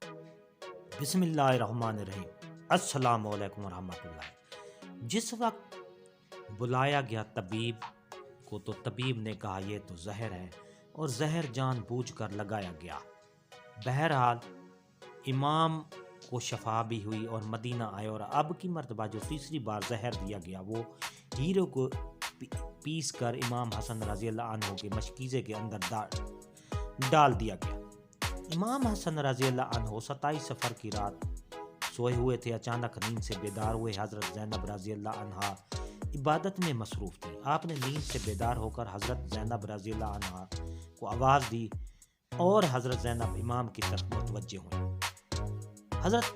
بسم اللہ الرحمن الرحیم۔ السلام علیکم ورحمۃ اللہ۔ جس وقت بلایا گیا طبیب کو تو طبیب نے کہا یہ تو زہر ہے، اور زہر جان بوجھ کر لگایا گیا۔ بہرحال امام کو شفا بھی ہوئی اور مدینہ آئے، اور اب کی مرتبہ جو تیسری بار زہر دیا گیا وہ ہیرو کو پیس کر امام حسن رضی اللہ عنہ کے مشکیزے کے اندر ڈال دیا گیا۔ امام حسن رضی اللہ عنہ 27 سفر کی رات سوئے ہوئے تھے، اچانک نیند سے بیدار ہوئے۔ حضرت زینب رضی اللہ عنہا عبادت میں مصروف تھی۔ آپ نے نیند سے بیدار ہو کر حضرت زینب رضی اللہ عنہا کو آواز دی اور حضرت زینب امام کی طرف متوجہ ہوئیں۔ حضرت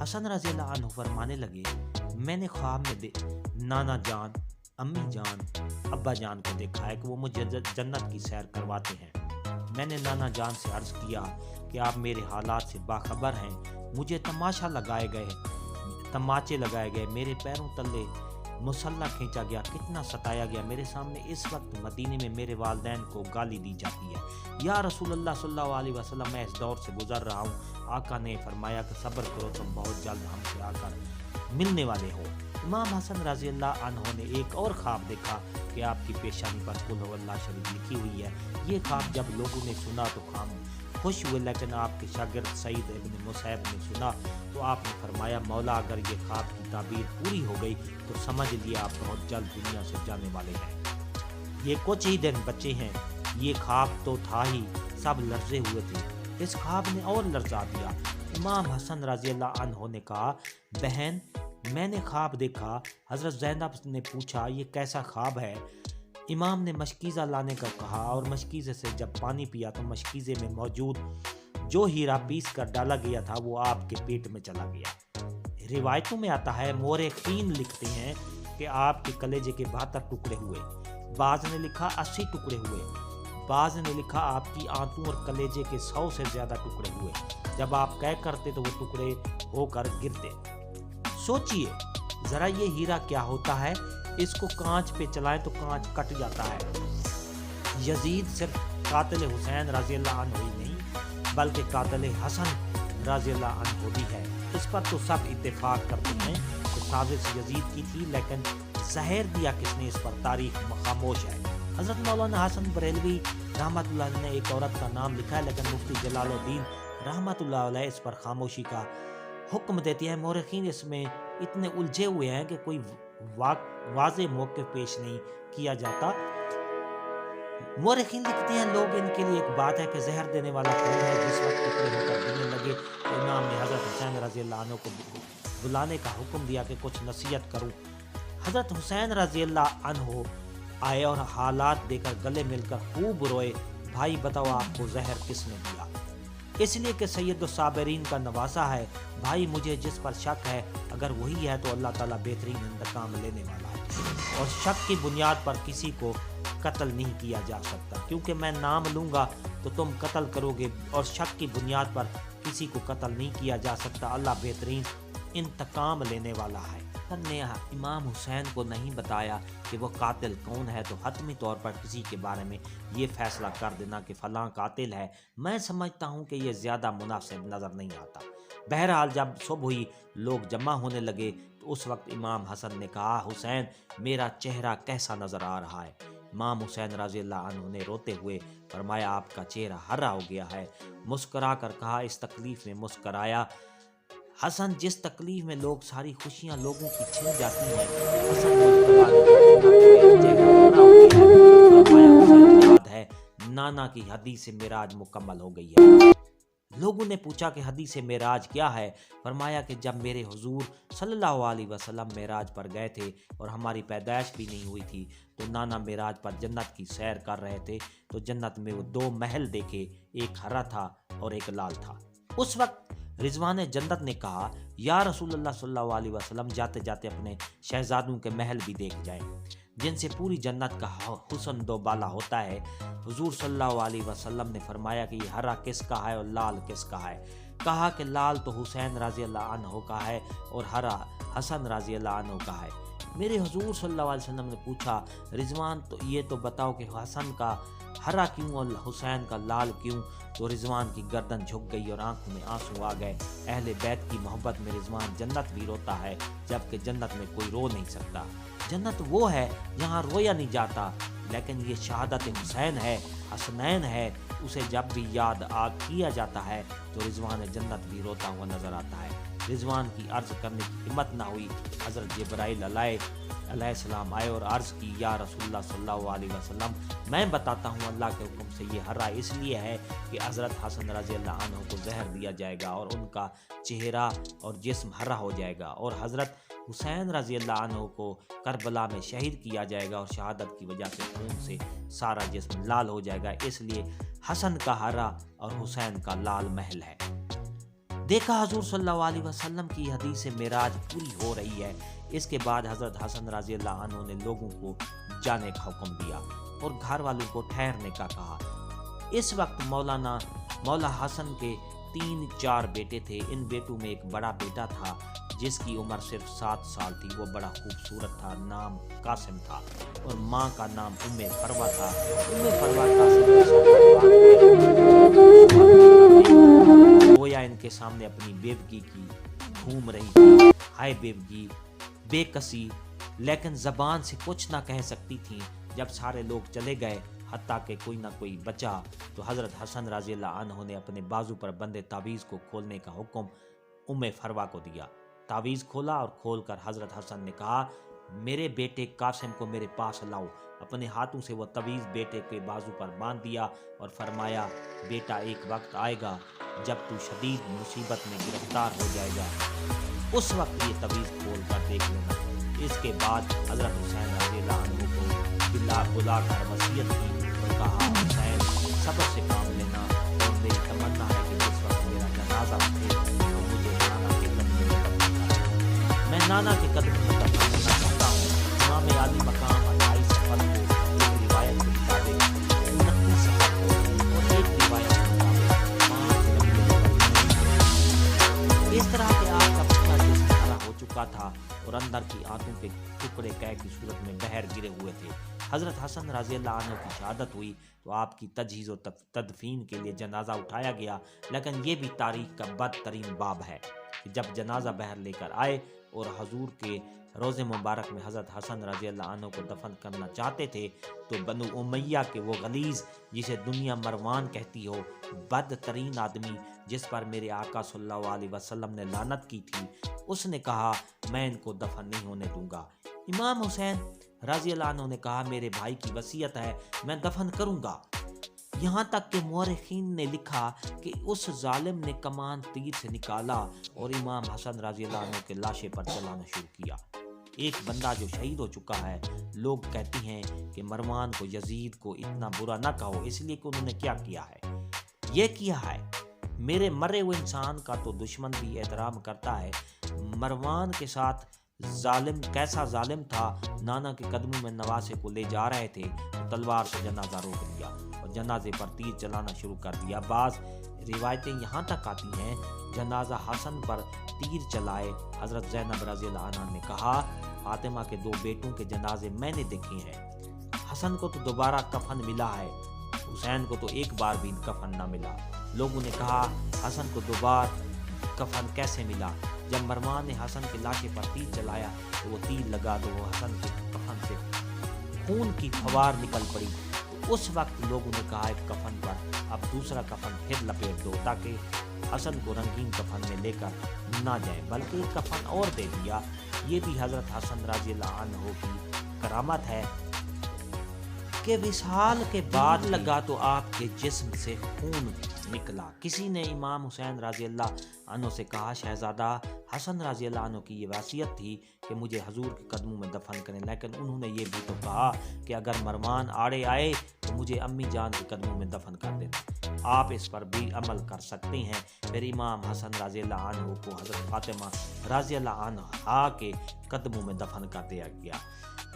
حسن رضی اللہ عنہ فرمانے لگے، میں نے خواب میں نانا جان، امی جان، ابا جان کو دیکھا ہے کہ وہ مجھے جنت کی سیر کرواتے ہیں۔ میں نے نانا جان سے عرض کیا کہ آپ میرے حالات سے باخبر ہیں، مجھے تماچے لگائے گئے، میرے پیروں تلے مسلح کھینچا گیا، کتنا ستایا گیا۔ میرے سامنے اس وقت مدینے میں میرے والدین کو گالی دی جاتی ہے۔ یا رسول اللہ صلی اللہ علیہ وسلم، میں اس دور سے گزر رہا ہوں۔ آقا نے فرمایا کہ صبر کرو، تم بہت جلد ہم سے آ کر ملنے والے ہو۔ امام حسن رضی اللہ عنہ نے ایک اور خواب دیکھا کہ آپ کی پیشانی پر قل هو اللہ شریف لکھی ہوئی ہے۔ یہ خواب جب لوگوں نے سنا تو خوش ہوئے، لیکن آپ کے شاگرد سعید ابن مسیب نے سنا تو آپ نے فرمایا، مولا اگر یہ خواب کی تعبیر پوری ہو گئی تو سمجھ لیا آپ بہت جلد دنیا سے جانے والے ہیں۔ یہ کچھ ہی دن بچے ہیں۔ یہ خواب تو تھا ہی، سب لرزے ہوئے تھے۔ اس خواب نے اور لرزا دیا۔ امام حسن رضی اللہ عنہ نے کہا، بہن میں نے خواب دیکھا۔ حضرت زینب نے پوچھا، یہ کیسا خواب ہے؟ امام نے مشکیزہ لانے کا کہا، اور مشکیزے سے جب پانی پیا تو مشکیزے میں موجود جو ہیرا پیس کر ڈالا گیا تھا وہ آپ کے پیٹ میں چلا گیا۔ روایتوں میں آتا ہے، مورخین لکھتے ہیں کہ آپ کے کلیجے کے 72 ٹکڑے ہوئے، بعض نے لکھا 80 ٹکڑے ہوئے، بعض نے لکھا آپ کی آنتوں اور کلیجے کے 100 سے زیادہ ٹکڑے ہوئے۔ جب آپ قے کرتے تو وہ ٹکڑے ہو کر گرتے۔ سوچئے ذرا یہ ہیرا کیا ہوتا ہے، اس کو کانچ پہ چلائیں تو کانچ کٹ جاتا ہے۔ یزید صرف قاتل حسین رضی اللہ عنہ ہی نہیں بلکہ قاتل حسن رضی اللہ عنہ بھی ہے۔ اس پر تو سب اتفاق کرتے ہیں کہ سازش یزید کی تھی، لیکن زہر دیا کس نے، اس پر تاریخ خاموش ہے۔ حضرت مولانا حسن بریلوی رحمۃ اللہ علیہ نے ایک عورت کا نام لکھا ہے، لیکن مفتی جلال الدین رحمۃ اللہ علیہ اس پر خاموشی کا حکم دیتی ہے۔ مورخین اس میں اتنے الجھے ہوئے ہیں کہ کوئی واضح موقف پیش نہیں کیا جاتا۔ مورخین لکھتے ہیں، لوگ ان کے لیے ایک بات ہے کہ زہر دینے والا کون ہے۔ جس وقت ٹکڑے ہو کر گرنے لگے تو امام نے حضرت حسین رضی اللہ عنہ کو بلانے کا حکم دیا کہ کچھ نصیحت کروں۔ حضرت حسین رضی اللہ عنہ آئے اور حالات دے کر گلے مل کر خوب روئے۔ بھائی بتاؤ آپ کو زہر کس نے دیا؟ اس لیے کہ سید الصابرین کا نواسا ہے۔ بھائی مجھے جس پر شک ہے، اگر وہی ہے تو اللہ تعالیٰ بہترین انتقام لینے والا ہے، اور شک کی بنیاد پر کسی کو قتل نہیں کیا جا سکتا، کیونکہ میں نام لوں گا تو تم قتل کرو گے، اور شک کی بنیاد پر کسی کو قتل نہیں کیا جا سکتا۔ اللہ بہترین انتقام لینے والا ہے۔ نے امام حسین کو نہیں بتایا کہ وہ قاتل کون ہے تو حتمی طور پر کسی کے بارے میں یہ فیصلہ کر دینا کہ فلاں قاتل ہے، میں سمجھتا ہوں کہ یہ زیادہ مناسب نظر نہیں آتا۔ بہرحال جب صبح ہوئی، لوگ جمع ہونے لگے تو اس وقت امام حسن نے کہا، حسین میرا چہرہ کیسا نظر آ رہا ہے؟ امام حسین رضی اللہ عنہ نے روتے ہوئے فرمایا، آپ کا چہرہ ہرا ہو گیا ہے۔ مسکرا کر کہا، اس تکلیف میں مسکرایا۔ حسن جس تکلیف میں لوگ ساری خوشیاں لوگوں کی چھن جاتی ہیں، یاد ہے نانا کی حدیث معراج مکمل ہو گئی ہے۔ لوگوں نے پوچھا کہ حدیث معراج کیا ہے؟ فرمایا کہ جب میرے حضور صلی اللہ علیہ وسلم معراج پر گئے تھے اور ہماری پیدائش بھی نہیں ہوئی تھی تو نانا معراج پر جنت کی سیر کر رہے تھے تو جنت میں وہ 2 محل دیکھے، ایک ہرا تھا اور ایک لال تھا۔ اس وقت رضوان جنت نے کہا، یا رسول اللہ صلی اللہ علیہ وسلم جاتے جاتے اپنے شہزادوں کے محل بھی دیکھ جائیں جن سے پوری جنت کا حسن دوبالا ہوتا ہے۔ حضور صلی اللہ علیہ وسلم نے فرمایا کہ یہ ہرا کس کا ہے اور لال کس کا ہے؟ کہا کہ لال تو حسین رضی اللہ عنہ کا ہے اور ہرا حسن رضی اللہ عنہ کا ہے۔ میرے حضور صلی اللہ علیہ وسلم نے پوچھا، رضوان تو یہ تو بتاؤ کہ حسن کا ہرا کیوں اور حسین کا لال کیوں؟ تو رضوان کی گردن جھک گئی اور آنکھوں میں آنسو آ گئے۔ اہل بیت کی محبت میں رضوان جنت بھی روتا ہے، جبکہ جنت میں کوئی رو نہیں سکتا۔ جنت وہ ہے جہاں رویا نہیں جاتا، لیکن یہ شہادت حسین ہے، حسنین ہے، اسے جب بھی یاد کیا جاتا ہے تو رضوان جنت بھی روتا ہوا نظر آتا ہے۔ رضوان کی عرض کرنے کی ہمت نہ ہوئی۔ حضرت جبرائیل علیہ السلام آئے اور عرض کی، یا رسول اللہ صلی اللہ علیہ وسلم، میں بتاتا ہوں اللہ کے حکم سے یہ ہرا اس لیے ہے کہ حضرت حسن رضی اللہ عنہ کو زہر دیا جائے گا اور ان کا چہرہ اور جسم ہرا ہو جائے گا، اور حضرت حسین رضی اللہ عنہ کو کربلا میں شہید کیا جائے گا اور شہادت کی وجہ سے خون سے سارا جسم لال ہو جائے گا، اس لیے حسن کا ہرا اور حسین کا لال محل ہے۔ دیکھا حضور صلی اللہ علیہ وسلم کی حدیث معراج پوری ہو رہی ہے۔ اس کے بعد حضرت حسن رضی اللہ عنہ نے لوگوں کو جانے کا حکم دیا اور گھر والوں کو ٹھہرنے کا کہا۔ اس وقت مولا حسن کے 3-4 بیٹے تھے۔ ان بیٹوں میں ایک بڑا بیٹا تھا جس کی عمر صرف 7 سال تھی۔ وہ بڑا خوبصورت تھا، نام قاسم تھا، اور ماں کا نام فروہ تھا۔ فروہ گویا ان کے سامنے اپنی بیوگی کی گھوم رہی تھی۔ ہائے بیوگی، بے کسی، لیکن زبان سے کچھ نہ کہہ سکتی تھی۔ جب سارے لوگ چلے گئے حتیٰ کہ کوئی نہ کوئی بچا، تو حضرت حسن رضی اللہ عنہ نے اپنے بازو پر بندے تعویذ کو کھولنے کا حکم فروہ کو دیا۔ تعویذ کھولا اور کھول کر حضرت حسن نے کہا، میرے بیٹے قاسم کو میرے پاس لاؤ۔ اپنے ہاتھوں سے وہ تعویذ بیٹے کے بازو پر باندھ دیا اور فرمایا، بیٹا ایک وقت آئے گا جب تو شدید مصیبت میں گرفتار ہو جائے گا، اس وقت یہ تعویذ کھول کر دیکھ لینا۔ اس کے بعد حضرت حسین رضی اللہ عنہ کو بلا کر وصیت کی اور کہا، حسین صبر سے کام لینا، اور میری تمنا ہے کہ جس وقت میرا جنازہ اٹھے تو مجھے نانا کے قدم میں دفن کرنا چاہتا ہوں۔ امام عالی مقام 28 سفر کو ایک روایت کے مطابق 29 سفر کو اور ایک روایت کے مطابق 5 اس طرح کے آپ کا پورا جسم ہرا ہو چکا تھا اور اندر کی آنتوں کے ٹکڑے قے کی صورت میں بہر گرے ہوئے تھے۔ حضرت حسن رضی اللہ عنہ کی شہادت ہوئی تو آپ کی تجہیز و تدفین کے لیے جنازہ اٹھایا گیا، لیکن یہ بھی تاریخ کا بدترین باب ہے کہ جب جنازہ بہر لے کر آئے اور حضور کے روضے مبارک میں حضرت حسن رضی اللہ عنہ کو دفن کرنا چاہتے تھے تو بنو امیہ کے وہ غلیظ، جسے دنیا مروان کہتی ہو، بدترین آدمی جس پر میرے آقا صلی اللہ علیہ وسلم نے لعنت کی تھی، اس نے کہا، میں ان کو دفن نہیں ہونے دوں گا۔ امام حسین رضی اللہ عنہ نے کہا، میرے بھائی کی وصیت ہے، میں دفن کروں گا۔ یہاں تک کہ مورخین نے لکھا کہ اس ظالم نے کمان تیر سے نکالا اور امام حسن رضی اللہ عنہ کے لاشے پر چلانا شروع کیا۔ ایک بندہ جو شہید ہو چکا ہے، لوگ کہتی ہیں کہ مروان کو، یزید کو اتنا برا نہ کہو، اس لیے کہ انہوں نے کیا کیا ہے، یہ کیا ہے۔ میرے مرے ہوئے انسان کا تو دشمن بھی احترام کرتا ہے۔ مروان کے ساتھ ظالم کیسا ظالم تھا، نانا کے قدموں میں نواسے کو لے جا رہے تھے تو تلوار سے جنازہ روک دیا اور جنازے پر تیر چلانا شروع کر دیا۔ بعض روایتیں یہاں تک آتی ہیں، جنازہ حسن پر تیر چلائے۔ حضرت زینب رضی اللہ عنہا نے کہا، فاطمہ کے 2 بیٹوں کے جنازے میں نے دیکھے ہیں، حسن کو تو دوبارہ کفن ملا ہے، حسین کو تو ایک بار بھی کفن نہ ملا۔ لوگوں نے کہا، حسن کو دوبارہ کفن کیسے ملا؟ جب مروان نے حسن کے لاشے پر تیر چلایا تو وہ تیر لگا تو وہ حسن کے کفن سے خون کی فوار نکل پڑی۔ تو اس وقت لوگوں نے کہا، ایک کفن پر اب دوسرا کفن پھر لپیٹ دو تاکہ حسن کو رنگین کفن میں لے کر نہ جائیں، بلکہ ایک کفن اور دے دیا۔ یہ بھی حضرت حسن رضی اللہ عنہ کی کرامت ہے کہ وصال کے بعد لگا تو آپ کے جسم سے خون نکلا۔ کسی نے امام حسین رضی اللہ عنہ سے کہا، شہزادہ حسن رضی اللہ عنہ کی یہ وصیت تھی کہ مجھے حضور کے قدموں میں دفن کریں، لیکن انہوں نے یہ بھی تو کہا کہ اگر مروان آڑے آئے تو مجھے امی جان کے قدموں میں دفن کر دینا، آپ اس پر بھی عمل کر سکتے ہیں۔ پھر امام حسن رضی اللہ عنہ کو حضرت فاطمہ رضی اللہ عنہا کے قدموں میں دفن کر دیا گیا۔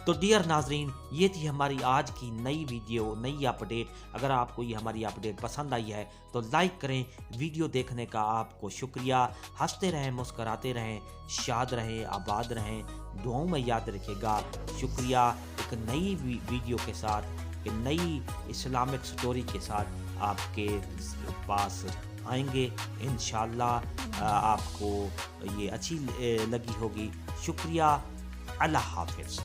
تو ڈیئر ناظرین، یہ تھی ہماری آج کی نئی ویڈیو، نئی اپڈیٹ۔ اگر آپ کو یہ ہماری اپڈیٹ پسند آئی ہے تو لائک کریں۔ ویڈیو دیکھنے کا آپ کو شکریہ۔ ہنستے رہیں، مسکراتے رہیں، شاد رہیں، آباد رہیں، دعاؤں میں یاد رکھے گا۔ شکریہ۔ ایک نئی ویڈیو کے ساتھ کہ نئی اسلامک سٹوری کے ساتھ آپ کے پاس آئیں گے انشاءاللہ. آپ کو یہ اچھی لگی ہوگی. شکریہ. اللہ حافظ.